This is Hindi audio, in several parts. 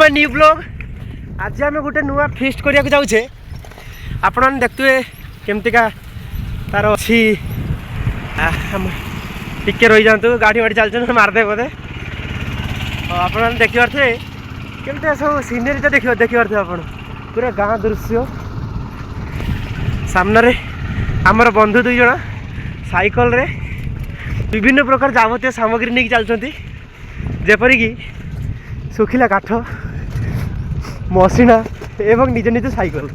My new blog. आज आम गोटे नुआ फिस्ट करिया जाऊे आपण मैंने देखुए केमतिका तार अच्छी टिके रही जातु गाड़ी वाड़ी चलते मारदे बोधे आप देखी पारे केमती सब सीनेरी देखी पारे आप पूरा गाँ दृश्य सामने आमर बंधु दुई जन साइकल रे विभिन्न प्रकार जावतीय सामग्री नहीं चलती जेपरिकी सुखिला काठ मसीना एवं निज निज साइकल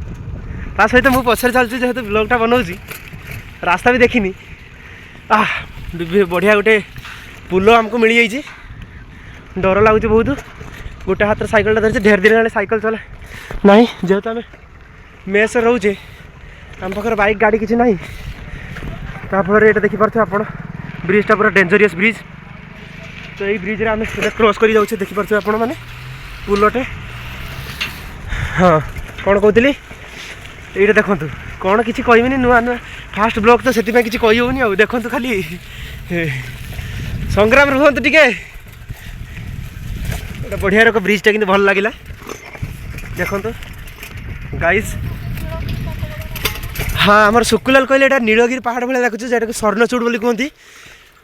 ता सहित मु पछर चलती जेहेतु ब्लॉगटा बनाऊँगी रास्ता भी देखनी बढ़िया गोटे पुल आमको मिल जाइए डर लगुच बहुत गोटे हाथ साइकल धरी ढेर दिन है साइकल चला ना जेहेतु आम मेस रोचे आम पाखे बाइक गाड़ी किसी ना तापर ये देखिपे आप ब्रिजटा पूरा डेंजरियस ब्रिज तो यही ब्रिज आम क्रॉस कर जाऊे देखिपे आप मैंने पुलटे हाँ कौन कहती ये देखु कौन किसी कहबी नुआ नुआ फास्ट ब्लॉग तो से किसी कहीहनी आ देखु खाली संग्राम रुहतु टिके बढ़िया रक ब्रिजटा कि भल लगे देखु गाइस हाँ आमर सुकुलाल कहले यहाँ नीलगिरी पहाड़ भाई देखुच जो स्वर्णचूड़ बोली कहती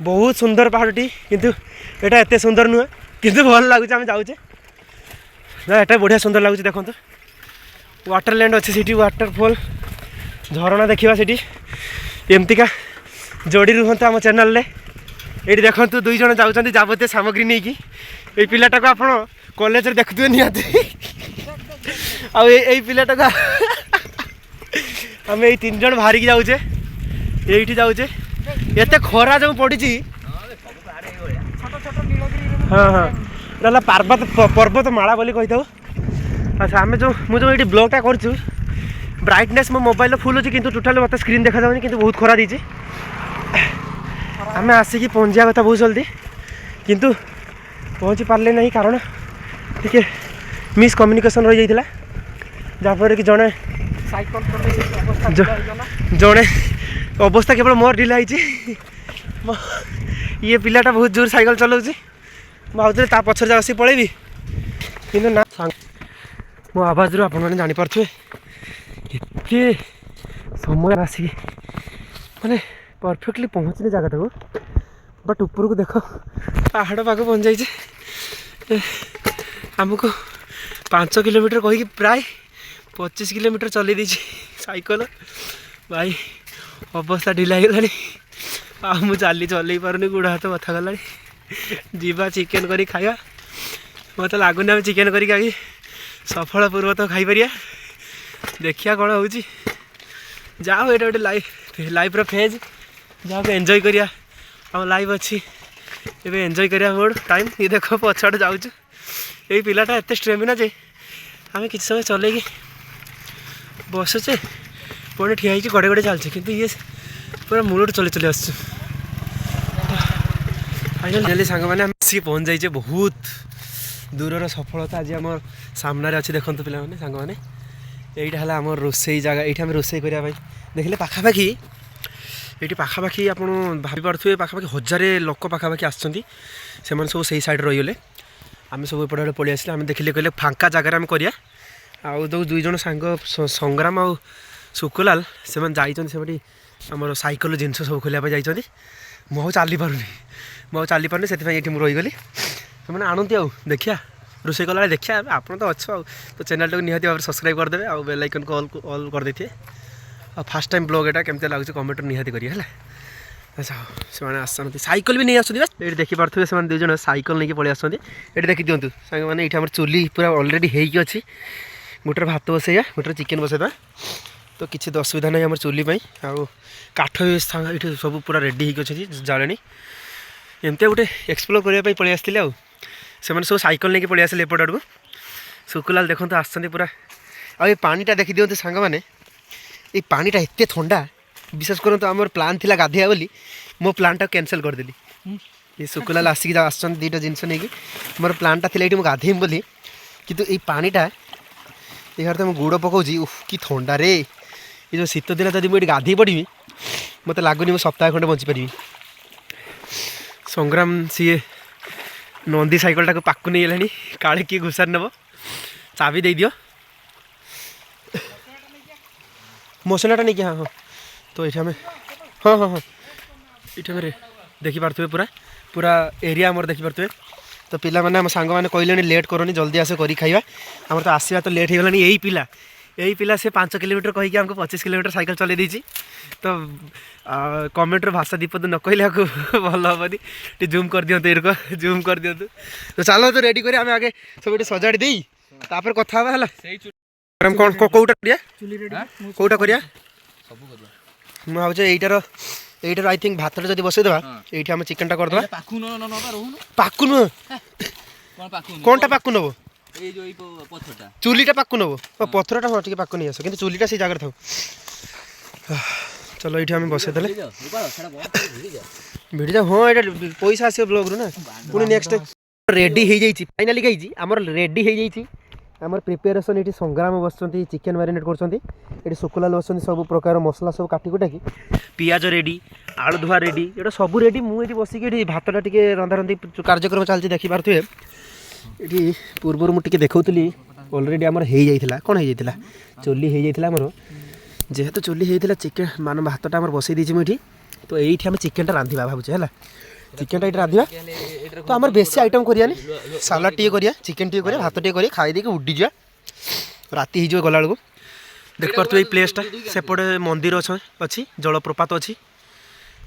बहुत सुंदर पहाड़ी किंतु यहाँ एत सुंदर नुहे किंतु भल लगुच आम जाऊे यहाँ बढ़िया सुंदर लगुच देखो वाटरलैंड अच्छे सीटी वाटरफॉल झरणा देखा सीटी एमतीका जोड़ी रुहतु आम चैनल ये देखो दुई जन जाऊँ जावतीय सामग्री नहीं कि ये पिलाटा को आप कॉलेज देखुए निहाती आई पिलाटा को आम ये तीन जन बाहर की जाऊे ये जाऊे एत खरा जो पड़ी हाँ हाँ रहा पर्वत माला बोली कही था अच्छा आम जो मुझे ये ब्लॉगटा कर ब्राइटनेस मो मोबाइल फुल अच्छी किंतु टोटाल मत स्क्रीन देखा जाऊनी किंतु बहुत खरा दी आम आसिक पहुँचा कथा बहुत जल्दी किंतु पहुँची पारे ना कारण टी मिसकम्युनिकेशन रही जाता जहाँफल कि जड़े जड़े अवस्था केवल मोर ढिला ये पिलाटा बहुत जोर साइकिल चलाऊँ भावुँ ता पछर जा आसिक पलैबी कि ना मो आवाज रू आप जापारे एत समय आसिक माने परफेक्टली पहुँचने जगटा को बट ऊपर को देख पहाड़ पाख पहुँच जाइए आमको 5 किलोमीटर कहीकि प्राय 25 किलोमीटर चल दी साइकिल भाई अवस्था ढिला हो मुझे चली चल पारे गोड़ हाथ बथा गला जीवा चिकेन करी खाया मत लगुनि आम चिकेन करी सफल पूर्वक खाई पारिया देखिया कौन हो जाओ ये गोटे लाइफ फेज जहाँ एंजॉय करिया हम लाइफ अच्छी ये एंजॉय करिया मोड टाइम ये देख पछाड़ जाऊँ ये पिलाटा एत स्टेमिना जे आम कि समय चल बसुचे पुणी ठिया गड़े गड़े चलचे कि ये पूरा मूल चली चली आस फाइनल डेली सांग मैंने आसिक पहुँच जाइए बहुत दूर सफलता आज आम सामने अच्छे देखो पे सांग मैंने यहीटा है आम रोसई जगह ये आम रोसई करने देखिले पाखापाखि ये पाखापाखि आप भाई पारे पाखापाखि 1000 लोक पाखापाखि आस सब से साइड रहीगले आम सब एपटे पलि आसले आम देखिले कहले फांका जगार आम करिया आउ दुई जन सांग संग्राम आ सुकुलाल से जाइए आमर साइकल जिनस सब खोलिया जाइए मुझे चली पारूनी मुझे चली पारूनी से रहीगली से आणती आउ देखिया रोषे कला देखिया आप तो अच्छो तो चैनल टाक निहाती भाव सब्सक्राइब करदे आ बेल आइकन को ऑल कर देथिए आ फर्स्ट टाइम ब्लॉग एटा केमते लागुच कमेंट निहाती करिए हला अच्छा से आसती साइकल भी नहीं आसती बस ये देखिपे से दुई जन साइकल नहीं पलि आसती ये देखी दिंतु सांग मैंने ये चुली पूरा अलरेडी होगी अच्छी गोटे भात बसैया गोटे चिकेन बसैदा तो किसी तो असुविधा नहीं आम चुली आउ काठ ये सब पूरा रेडी होगी जाले एमती गोटे एक्सप्लोर करने पलि आसते आउ से सब साइकल नहीं पलि आसे एपट आड़क सुकुलाल देखो आसते पूरा आ पानीटा देखी दिंतु सांग मैंने ये पानीटा एत ठंडा विशेष कर तो आम प्लान थी गाधेया बोली मो प्लानटा कैनसल करदेली ये सुकुलाल आसिक आस दुईटा जिनस नहीं कि मोर प्लानटा थी ये गाधेम बोली कितु ये पानीटा यार तो गुड़ पकाऊँगी कि ठंडा रे ये जो शीत दिन जब मुझे गाधे पड़ी मत लगुनि मो सप्ताह खंडे बची पारि संग्राम सी नंदी साइकलटा को पाकु नहीं गलानी काले किए घुसार नब चाबी दे दियो मसलाटा नहीं क्या हाँ तो ये हाँ हाँ हाँ ये देखी पारे पूरा पूरा एरिया आमर देखी पारे तो पिला माने आम सांग मैंने कहले लेट करनी जल्दी आसे करी खाइबा आमर तो आसवा तो लेट हो गलानी यही पिला से 5 किलोमीटर कहीकि आमको 25 किलोमीटर साइकिल चलै देछि तो कमेंट भाषा दीपद न कहले भल हेनी टी जूम कर दियंतु एरको जूम कर दियंतु तो चलो तो रेडी करी आम आगे सब सजाड़ी देई तापर कथा हवा हला हम कोन कोउटा करिया चुली रेडी कोउटा करिया सब करिया म भाबजे एइटार आई थिंक भातटा जदी बसै देबा एइठी हम चिकनटा कर देबा पाकु न रहउन पाकु न कोनटा पाकु नबो ए जो पत्थरटा चुलीटा पाकु नबो पत्थरटा हो ठीक पाकु नहीं आसो किंतु चुलीटा से जगह थाउ चलो एइठी हम बसै देले भिडी जा हां एटा पैसा आसे ब्लॉग रु ना पुनी नेक्स्ट रेडी हे जाईची फाइनली गाइची हमर रेडी हे जाईची आमर प्रिपेरेसन ये संग्राम बसुँच चिकेन मैरिनेट कर सुकुलाल बसुँच सब प्रकार मसला सब काटी कुटाकी पियाज रेडी आलू धुआ रेडी ये सब रेडी मुझे बसिक भातटा टी रंधारंधि कार्यक्रम चलती देखी पारे ये पूर्व मुझे देखी अलरेडी आमर हो जाता कौन हो जाता चुली हो जाता आमर जेहेतु चुली होता चिकेन मान भातटा आम बसई देती मुझे तो ये आम चिकेनटा रांधा भावुचे है चिकेनटा ये रांधा तो आम बेसी आइटम करियानी सालाड टी करिया चिकेन टी करिया भात टी करिया खाई देके उड्डी जा राति हो गला बेलू देख पार्थ ये प्लेसटा सेपटे मंदिर अच्छी जलप्रपात अच्छी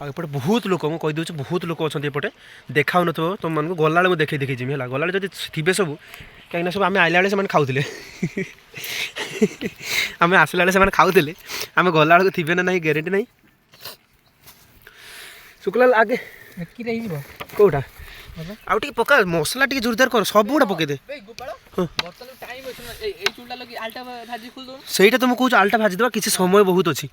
आपटे बहुत लोक मुझे कहीदे बहुत लोक अच्छा एपटे देखा न तुम मन गला मुझे देखे देखी जिमी है गला जब थे सब कहीं सब आम आइला बेले खाऊले आम आसला बेले से खाऊले आम गला थे ना ना ग्यारंटी ना शुक्लाल आगे कौटा आउ टी पका मसला टी जोरदार कर सब गुड़ा पके दे सहीटा तो मुझे आलटा भाजी देवा किसी समय बहुत अच्छी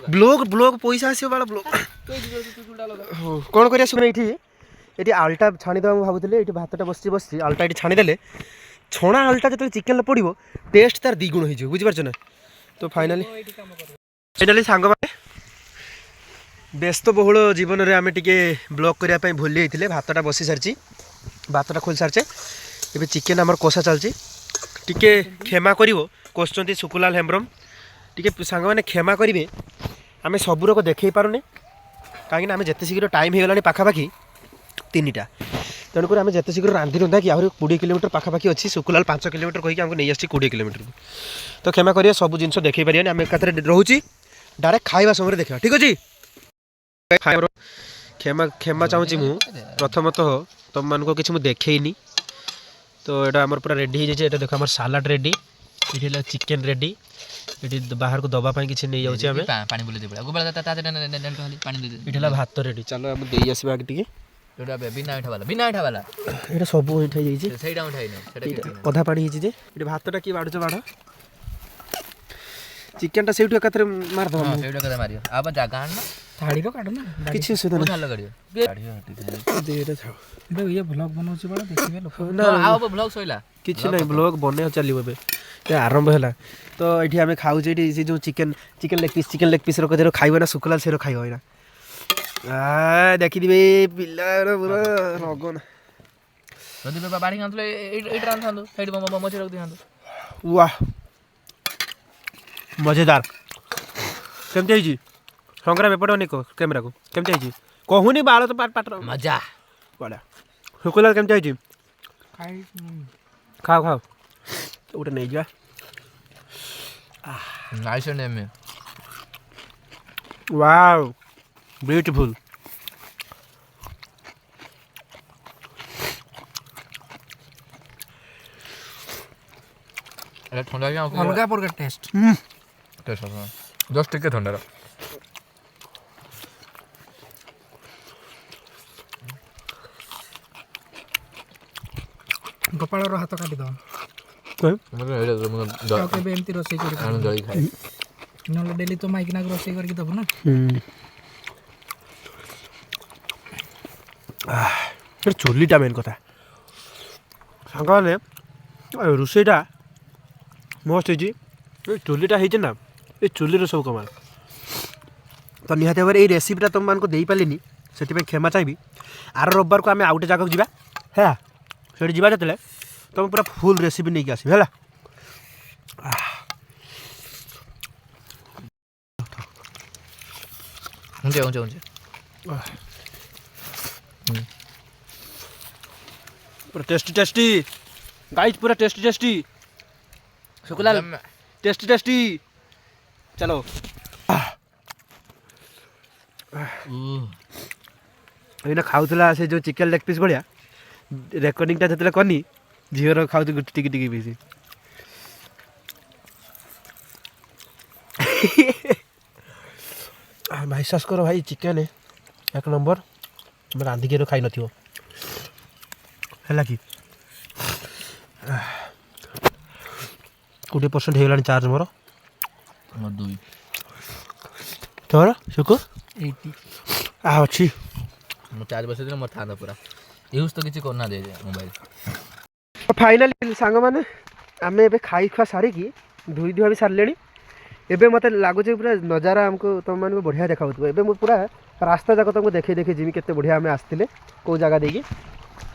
ब्लॉग ब्लॉग पैसा आस बाला ब्लॉग कौन कर ये आलटा छाणीदे भावुले ये भातटा बस बस आलटा ये छाणीदे छणा आलटा जो चिकेन पड़ो टेस्ट तार द्विगुण हो बुझीपार ना तो फाइनाली सांग व्यस्त बहुल जीवन में आम टे ब्लॉग करने भूली होते भातटा बसी सारी भातटा खोल सारी ए चिकेन आमर कषा चलती टे क्षमा कर क्वेश्चन सुकुलाल हेम्ब्रम टे सांग मैंने क्षमा करेंगे आम सबूरक देखे पारे कहीं आम जिते शीघ्र टाइम हो गला पाखापाखि 3टा तेणुक आम जिते शीघ्र रांधि रुंधा कि आहरी 20 किलोमीटर पाखापाखि अच्छी सुकुलाल 5 किलोमीटर कहीकि आमको नहीं आसी 20 किलोमीटर तो क्षमा करिए सब जिन देखे पारे आम एक रोचे डायरेक्ट खाଇବା समय देखा ठीक अच्छे क्षमा क्षमा चाहूँगी मु प्रथमतः तुम मान को किसी मुझे देखनी तो यहाँ आम पूरा रेडी हो जाए देख आम सालाड रेडी ये चिकेन रेडी ये बाहर को दबापाई किसी नहीं जाऊँ ये भात रेडी चलो आम दे आसवा आगे ये सब अधा पानी ये भातटा किए बाढ़ुच बाढ़ चिकेनटा से मारद थाड़ी रो काटो ना किछि सुदा ना देरे थाओ ये ब्लॉग बनौछि बड़ा देखिबे लोक ना आबो ब्लॉग सइला किछि नै ब्लॉग बने चलिबो बे ते आरंभ होला तो एठी हमें खाउ जेठी से जो चिकेन लेग पीस रो कदेरो खाइबो ना सुकुलाल सेरो खाइबो ना आ देखि दिबे पिल्ला पूरा रगन जदी बे बाड़ी खांतले एट रान थांदो साइड मछली रख दिखांदो वाह मजेदार केमते हिजी संग्राम एपटे अनेक कैमेरा को केमती है कहूनी बाल तो पाट मजा बड़ा शुक्लाल केमती है खाओ खाओ गोटे नहीं जा नाइस नेम वाओ ब्यूटीफुल अरे ठंडा क्या अलगा पर टेस्ट जस्ट टिके ठंडा गोपाल हाथ काटी दो एमती रोसे ना डेली तो माइकिना रोसे करके दब ना चुलीटा मेन कथा सांग मैंने रोसईटा मस्त हो चुलीटा होती ना ये चुलीर सब कमाल तो निहत भाव ये रेसीपीटा तुम मान को दे पारे से क्षमा चाहिए आर रविवार को आम आउटे जगह जा है ସେଠି ଯିବା ଯେତେବେଳେ ତୁମେ ପୁରା ଫୁଲ୍ ରେସିପି ନେଇକି ଆସିବି ହେଲା। पूरा टेस्टी गाइस, पूरा टेस्टी शुक्लाल, टेस्टी चलो। ଏଇନା ଖାଉଥିଲା ସେ ଯେଉଁ ଚିକେନ୍ ଲେଗ୍ ପିସ୍ ଭଳିଆ। ରେକର୍ଡ଼ିଂଟା ଯେତେବେଳେ କନି ଝିଅର ଖାଉଛି ଟିକେ ପିସ୍। ବିଶ୍ୱାସ କର ଭାଇ, ଚିକେନ୍ 1 ନମ୍ବର। ତୁମେ ରାନ୍ଧିକି ଖାଇ ନଥିବ ହେଲା କି। 20% ହେଇଗଲାଣି ଚାର୍ଜ ମୋର। 2 ତୋର ସୁକୁ 80 ଅଛି। ମୁଁ ଚାର୍ଜ ବସେଇଥିଲି ମୋର ଥାନ୍ତା ପୁରା। ୟୁଜ୍ ତ କିଛି କରୁନା ଦେ ମୋବାଇଲ। ଫାଇନାଲି ସାଙ୍ଗମାନେ ଆମେ ଏବେ ଖାଇ ଖୁଆ ସାରିକି ଧୋଇ ଧୁଆ ବି ସାରିଲେଣି। ଏବେ ମୋତେ ଲାଗୁଛି ପୁରା ନଜାରା ଆମକୁ ତୁମମାନଙ୍କୁ ବଢ଼ିଆ ଦେଖାଉଥିବ। ଏବେ ମୁଁ ପୁରା ରାସ୍ତା ଯାକ ତୁମକୁ ଦେଖେଇ ଯିବି କେତେ ବଢ଼ିଆ ଆମେ ଆସିଥିଲେ କେଉଁ ଜାଗା ଦେଇକି।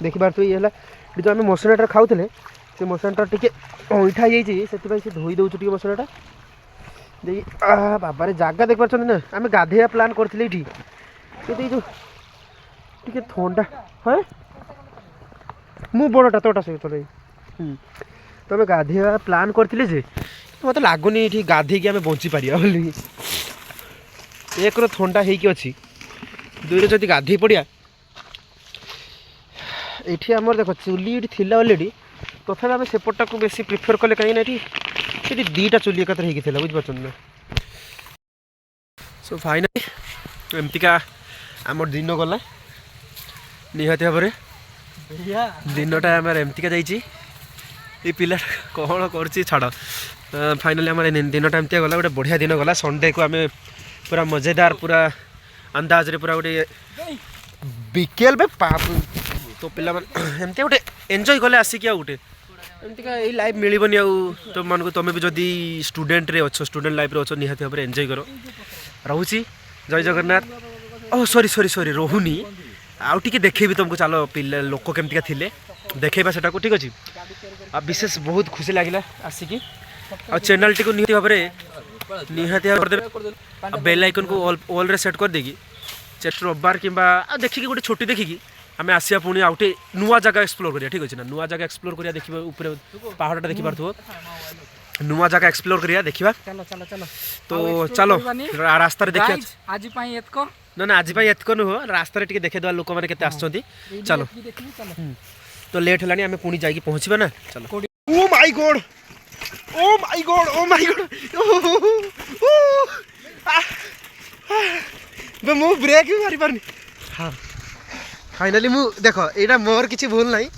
ଦେଖିପାରୁଥିବ ଇଏ ହେଲା ଯେଉଁ ଆମେ ମସଲାଟା ଖାଉଥିଲେ, ସେ ମସଲାଟା ଟିକେ ଅଇଁଠା ହେଇଯାଇଛି, ସେଥିପାଇଁ ସେ ଧୋଇ ଦେଉଛୁ ଟିକେ ମସଲାଟା ଦେଇ। ବାବାରେ ଜାଗା ଦେଖିପାରୁଛନ୍ତି ନା। ଆମେ ଗାଧୋଇବା ପ୍ଲାନ୍ କରିଥିଲେ ଏଇଠି, କିନ୍ତୁ ଏଇ ଯେଉଁ ଟିକେ ଥଣ୍ଡା। ହଁ ମୁଁ ବଡ଼ଟା ତୋଟା ସେ ତୋର ତୁମେ ଗାଧୋଇବା ପ୍ଲାନ୍ କରିଥିଲେ ଯେ ମୋତେ ଲାଗୁନି ଏଇଠି ଗାଧୋଇକି ଆମେ ବଞ୍ଚିପାରିବା ବୋଲି। 1ରେ ଥଣ୍ଡା ହେଇକି ଅଛି, 2ରେ ଯଦି ଗାଧୋଇ ପଡ଼ିଆ। ଏଇଠି ଆମର ଦେଖ ଚୁଲି ଏଇଠି ଥିଲା ଅଲରେଡ଼ି, ତଥାପି ଆମେ ସେପଟଟାକୁ ବେଶୀ ପ୍ରିଫର୍ କଲେ କାହିଁକି ନା ଏଠି 2ଟା ଚୁଲି ଏକାଥରେ ହେଇକି ଥିଲା, ବୁଝିପାରୁଛନ୍ତି ନା। ସୋ ଫାଇନାଲି ଏମିତିକା ଆମର ଦିନ ଗଲା। ନିହାତି ଭାବରେ ଦିନଟା ଆମର ଏମିତିକା ଯାଇଛି। ଏ ପିଲାଟା କ'ଣ କରୁଛି ଛାଡ଼। ଫାଇନାଲି ଆମର ଦିନଟା ଏମିତିଆ ଗଲା, ଗୋଟେ ବଢ଼ିଆ ଦିନ ଗଲା। ସଣ୍ଡେକୁ ଆମେ ପୁରା ମଜେଦାର, ପୁରା ଅନ୍ଦାଜରେ ପୁରା ଗୋଟେ ବିକେଲ ବେ ତ ପିଲାମାନେ ଏମିତି ଗୋଟେ ଏନ୍ଜୟ କଲେ ଆସିକି। ଆଉ ଗୋଟେ ଏମିତିକା ଏଇ ଲାଇଫ୍ ମିଳିବନି ଆଉ ତୁମମାନଙ୍କୁ। ତୁମେ ବି ଯଦି ଷ୍ଟୁଡେଣ୍ଟରେ ଅଛ, ଷ୍ଟୁଡେଣ୍ଟ ଲାଇଫ୍ରେ ଅଛ, ନିହାତି ଭାବରେ ଏନ୍ଜୟ କର। ରହୁଛି, ଜୟ ଜଗନ୍ନାଥ। ସରି ରହୁନି, ଆଉ ଟିକେ ଦେଖେଇବି ତୁମକୁ। ଚାଲ ପିଲା ଲୋକ କେମିତିକା ଥିଲେ ଦେଖେଇବା ସେଟାକୁ, ଠିକ୍ ଅଛି। ଆଉ ବିଶେଷ ବହୁତ ଖୁସି ଲାଗିଲା ଆସିକି। ଆଉ ଚ୍ୟାନେଲ୍ଟିକୁ ନିହାତି ଭାବରେ କରିଦେବେ। ଆଉ ବେଲ୍ ଆଇକନ୍କୁ ଅଲ୍ରେ ସେଟ୍ କରିଦେଇକି ରବିବାର କିମ୍ବା ଆଉ ଦେଖିକି ଗୋଟେ ଛୁଟି ଦେଖିକି ଆମେ ଆସିବା ପୁଣି ଆଉ ଗୋଟେ ନୂଆ ଜାଗା ଏକ୍ସପ୍ଲୋର୍ କରିବା, ଠିକ୍ ଅଛି ନା। ନୂଆ ଜାଗା ଏକ୍ସପ୍ଲୋର୍ କରିବା, ଦେଖିବା ଉପରେ ପାହାଡ଼ଟା ଦେଖିପାରୁଥିବ। ନୂଆ ଜାଗା ଏକ୍ସପ୍ଲୋର୍ କରିବା, ଦେଖିବା। ତ ଚାଲ ରାସ୍ତାରେ ଦେଖିବା। ଆଜି ପାଇଁ ଏତକ ନା ଆଜି ପାଇଁ ଏତକ ନୁହଁ, ରାସ୍ତାରେ ଟିକେ ଦେଖେଇଦେବା ଲୋକମାନେ କେତେ ଆସୁଛନ୍ତି। ଚାଲ ତ ଲେଟ୍ ହେଲାଣି, ଆମେ ପୁଣି ଯାଇକି ପହଞ୍ଚିବା ନା। ଚାଲ। ଓ ମାଇ ଗଡ୍ ମୁଁ ବ୍ରେକ୍ ବି ମାରିପାରୁନି। ହଁ ଫାଇନାଲି ମୁଁ ଦେଖ, ଏଇଟା ମୋର କିଛି ଭୁଲ ନାହିଁ,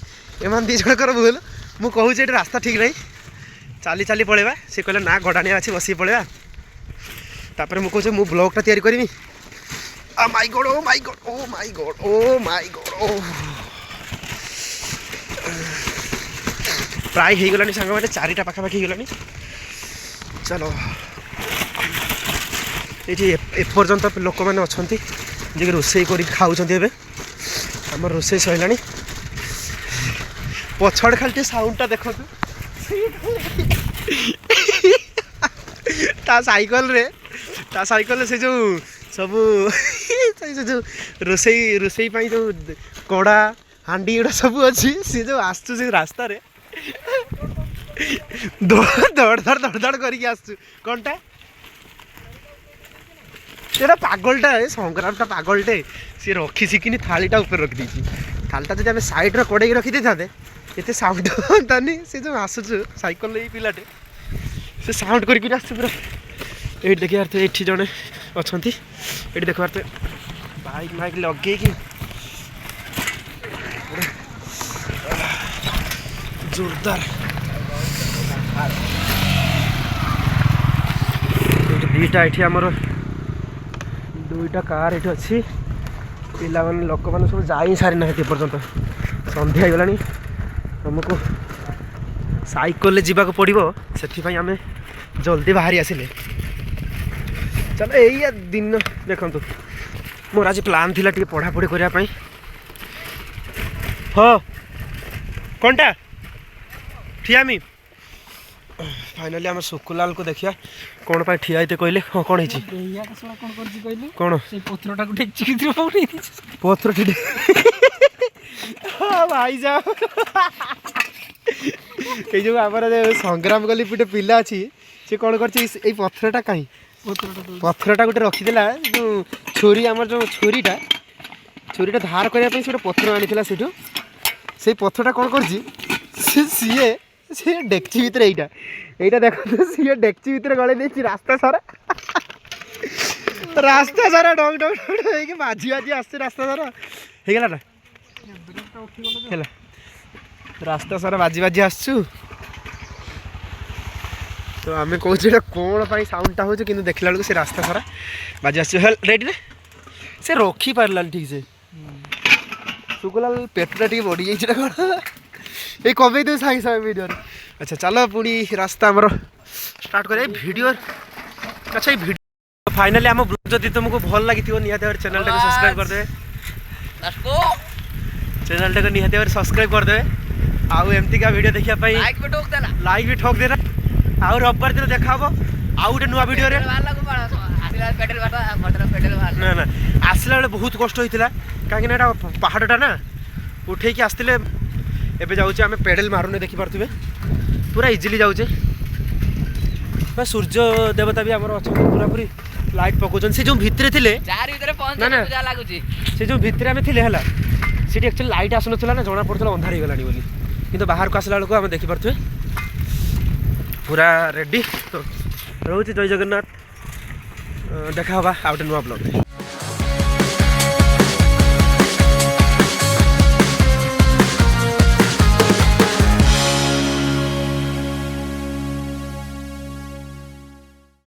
ଏମାନେ 2 ଜଣଙ୍କର ଭୁଲ। ମୁଁ କହୁଛି ଏଠି ରାସ୍ତା ଠିକ୍ ନାହିଁ, ଚାଲି ପଳେଇବା। ସେ କହିଲେ ନା ଗଡ଼ାଣିଆ ଅଛି, ବସିକି ପଳେଇବା। ତାପରେ ମୁଁ କହୁଛି ମୁଁ ବ୍ଲଗ୍ଟା ତିଆରି କରିବି। Oh my god, ପ୍ରାୟ ହେଇଗଲାଣି ସାଙ୍ଗମାନେ, 4ଟା ପାଖାପାଖି ହେଇଗଲାଣି। ଚାଲ, ଏଇଠି ଏପର୍ଯ୍ୟନ୍ତ ଲୋକମାନେ ଅଛନ୍ତି ଯିଏକି ରୋଷେଇ କରିକି ଖାଉଛନ୍ତି। ଏବେ ଆମର ରୋଷେଇ ସରିଲାଣି। ପଛଆଡ଼େ ଖାଲି ଟିକେ ସାଉଣ୍ଡଟା ଦେଖନ୍ତୁ। ତା ସାଇକେଲରେ ସେ ଯେଉଁ ସବୁ ସେ ଯେଉଁ ରୋଷେଇ ପାଇଁ ଯେଉଁ କଡ଼ା ହାଣ୍ଡି ଏଗୁଡ଼ା ସବୁ ଅଛି, ସେ ଯେଉଁ ଆସୁଛୁ ସେ ରାସ୍ତାରେ ଧଡ଼ କରିକି ଆସୁଛୁ। କ'ଣଟା ସେଇଟା ପାଗଳଟା, ସଂଗ୍ରାମଟା ପାଗଳଟେ। ସିଏ ରଖି ଶିଖିନି, ଥାଳିଟା ଉପରେ ରଖିଦେଇଛି। ଥାଳିଟା ଯଦି ଆମେ ସାଇଡ଼୍ରେ କଡ଼େଇକି ରଖିଦେଇଥାନ୍ତେ ଏତେ ସାଉଣ୍ଡ ହୁଅନ୍ତାନି। ସେ ଯେଉଁ ଆସୁଛୁ ସାଇକେଲରେ, ଏଇ ପିଲାଟେ ସେ ସାଉଣ୍ଡ କରିକି ଆସୁଛୁ ପୁରା। ଏଇଠି ଦେଖିବାର ତ ଏଇଠି ଜଣେ ଅଛନ୍ତି, ଏଇଠି ଦେଖିବାର ତ ବାଇକ୍ ଲଗେଇକି ଜୋରଦାର। ଦୁଇଟା ଏଠି ଆମର 2ଟା କାର୍ ଏଠି ଅଛି। ପିଲାମାନେ ଲୋକମାନେ ସବୁ ଯାଇ ସାରିନାହାନ୍ତି ଏପର୍ଯ୍ୟନ୍ତ, ସନ୍ଧ୍ୟା ହେଇଗଲାଣି। ଆମକୁ ସାଇକେଲରେ ଯିବାକୁ ପଡ଼ିବ, ସେଥିପାଇଁ ଆମେ ଜଲ୍ଦି ବାହାରି ଆସିଲେ। ଚାଲ, ଏଇଆ ଦିନ ଦେଖନ୍ତୁ। ମୋର ଆଜି ପ୍ଲାନ୍ ଥିଲା ଟିକେ ପଢ଼ାପଢ଼ି କରିବା ପାଇଁ। ହଁ कौनटा ठियामी फाइनाली आम सुकुलाल को देखिया कौन पाई ठिया होते कहले हाँ कौन है कौन पत्थरटा टेक पत्थर ठिटे हाँ भाई साहब ये जो आम संग्राम गली गोटे पिला अच्छी सी कौन कर पत्थरटा कहीं पत्थरटा गोटे रखीदेला जो छुरी आम जो छुरीटा धार करने से पत्थर आनी से पत्थरटा कौन कर सी डेक्ची भितर এইটা দেখো सी डेक्ची भितर गले देखी रास्ता सारा डंग डंग डंग बाजी बाजी आसছে रास्ता सारा ହେଇଗଲା ନା ହେଲା रास्ता सारा बाजी बाजी आसछु तो आम कौन कौन पाई साउंडटा हो कि देखला बेलू से रास्ता सारा बाजी आसछु हेल रेडी ने से रखी पारलानी ठीक से सुकुलाल पेटटा टी बढ़ी जाइए कौन ये कमे दे सागे सागे वीडियो अच्छा चलो पुणी रास्ता आमर स्टार्ट करें वीडियो अच्छा ये वीडियो फाइनली आम ब्लॉग जदि तुमको भल लगी निहाती भाव चैनल टाक सब्सक्राइब करदे चैनल टाक निहाती भाव सब्सक्राइब करदे आउ एमती का वीडियो देखिया पाई लाइक भी ठोक देना आउ रविवार दिन देखा आउ गोटे नुआ वीडियो रे ना ना आसला बेले बहुत कष्ट होता कहीं पहाड़टा ना उठे आसते एबे जाऊे आम पेडल मारुने देखिपे पूरा इजिली जाऊे बस सूर्य देवता भी आम अच्छा पूरा पूरी लाइट पकाउन से जो भितर थे ना ना से जो भितर आम थे सीटी एक्चुअली लाइट आसुना ना जना पड़ा अंधार हो गलानी कि बाहर को आसला बेलू आम देखिपे पूरा रेडी तो रोचे जय जगन्नाथ देखा आउ गोटे नुआ ब्लॉग।